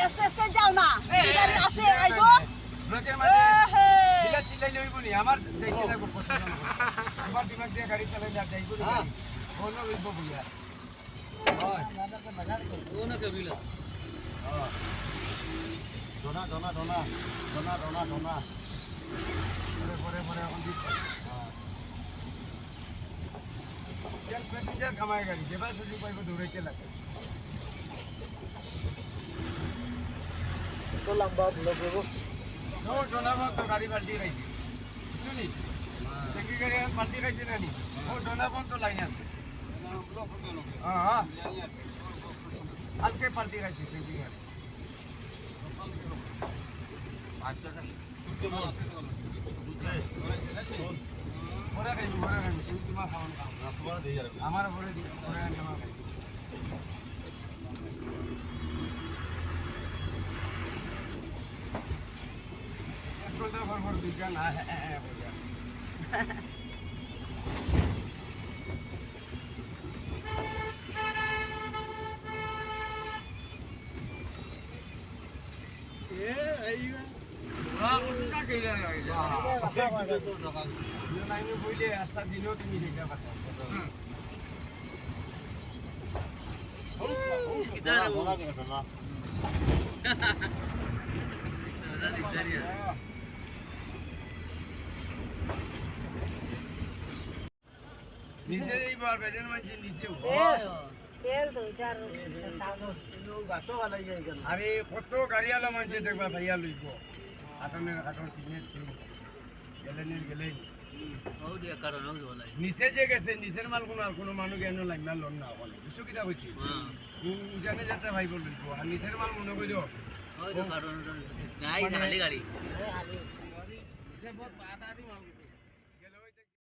আস্তে আস্তে যাও না গাড়ি আছে আইবো ব্লকের মাঝে এটা চিল্লাইলে হইব নি আমার দেখতে লাগবে পছন্দ না আমার দিমাগ দিয়ে গাড়ি চালাইলে আর যাইব না কোন হইব বুঝা হয় ওনা কে বিলা হ্যাঁ দোনা দোনা দোনা দোনা দোনা দোনা পরে পরে পরে এখন দিত হ্যাঁ তেল প্যাসেঞ্জার কামায় গাড়ি যেবা সুযোগ পাইব দৌড়াইতে লাগে তো লম্বা ব্লক হইব নো ডোনাবো তো গাড়ি পাল্টি গাইছি শুনি দেখি গাড়ি পাল্টি গাইছি না নি ও ডোনাবো তো লাইন আছে হ্যাঁ হ্যাঁ কালকে পাল্টি গাইছি দেখি গাড়ি আচ্ছা পরে খাইছি তুমি তোমার খাওয়ান আমার পরে পরে জমা খাইছি বিজ্ঞান বইলে রাস্তা দিলেও তুমি দেখা পাচ্ছ নিচে এইবার বেজন মানছে নিচে তেল তো এটার আরে কত গাড়িওয়ালা মানছে দেখবা ভাইয়া লইব আটনের আটন কিনে গেলে নিচে যে গেছে নিচের মাল কোনো আর কোনো মানুষ জ্ঞান লাইন লোন না বলে বুঝছো কিনা বলছি জানে যাতে ভাই বলব আর নিচের মাল মনে করিও